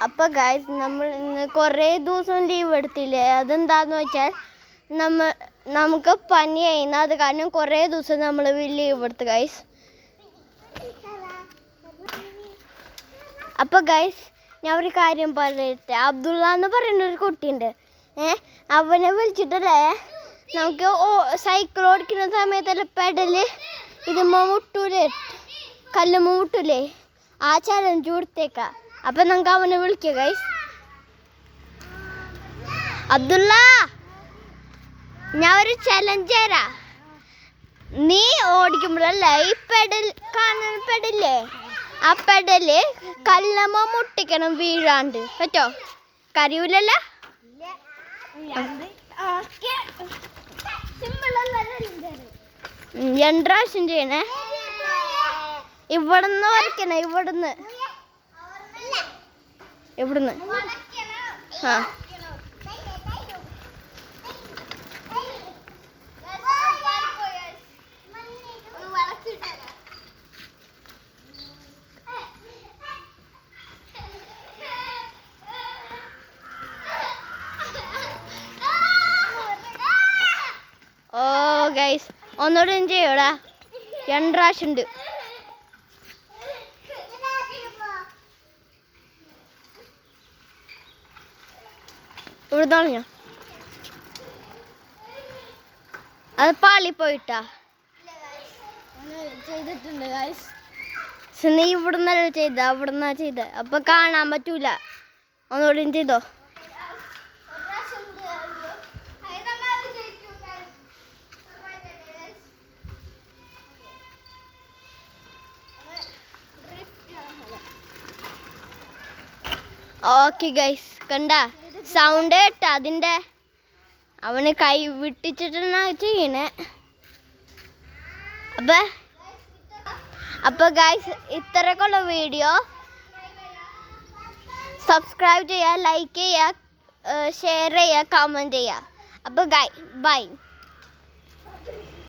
അപ്പോൾ ഗൈസ് നമ്മൾ ഇന്ന് കുറേ ദിവസം ലീവ് എടുത്തില്ലേ? അതെന്താന്ന് വെച്ചാൽ നമുക്ക് പനിയായിരുന്നു. അത് കാരണം കുറേ ദിവസം നമ്മൾ ലീവ് എടുത്തു ഗൈസ്. അപ്പോൾ ഗൈസ് ഞാൻ ഒരു കാര്യം പറയട്ടെ. അബ്ദുള്ള എന്ന് പറയുന്ന ഒരു കുട്ടിയുണ്ട്. അവനെ വിളിച്ചിട്ടല്ലേ നമുക്ക് സൈക്കിൾ ഓടിക്കുന്ന സമയത്തല്ല പെടല് ഇതുമ്മ മുട്ടൂലേ, കല്ലുമ്മ മുട്ടൂലേ, ആ ചലഞ്ച് കൊടുത്തേക്കാം. അപ്പം നമുക്ക് അവനെ വിളിക്കാം ഗൈസ്. അബ്ദുള്ള, ഞാൻ ഒരു ചലഞ്ച് തരാം. നീ ഓടിക്കുമ്പോഴല്ലേ ഈ പെടൽ കാണുന്ന പെടല്ലേ, ആ പെടല് കല്ലമ്മ മുട്ടിക്കണം വീഴാണ്ട്. പറ്റോ? കരയൂലല്ലോ? രണ്ട് പ്രാവശ്യം ചെയ്യണേ. ഇവിടുന്ന് വരയ്ക്കണേ, ഇവിടുന്ന് ആ ഓ ഗൈസ് ഒന്നുകൂടെ ചെയ്യോടാ. രണ്ട് പ്രാവശ്യം ഉണ്ട്. ഇവിടുന്നാണ് ഞാൻ അത് പാളിപ്പോയിട്ടാ ചെയ്തിട്ടുണ്ട് ഗൈസ്. നീ ഇവിടുന്നല്ല ചെയ്ത, അവിടുന്നാ ചെയ്ത. അപ്പൊ കാണാൻ പറ്റൂല. ഒന്നുകൂടി ചെയ്തോ. ഓക്കെ ഗൈസ്, കണ്ട സൗണ്ട് കേട്ട അതിൻ്റെ? അവന് കൈ വിട്ടിച്ചിട്ടാണ് ചെയ്യണേ. അപ്പൊ ഗൈസ് ഇത്രയൊക്കെയുള്ള വീഡിയോ. സബ്സ്ക്രൈബ് ചെയ്യുക, ലൈക്ക് ചെയ്യുക, ഷെയർ ചെയ്യുക, കമൻറ്റ് ചെയ്യുക. അപ്പോൾ ബൈ.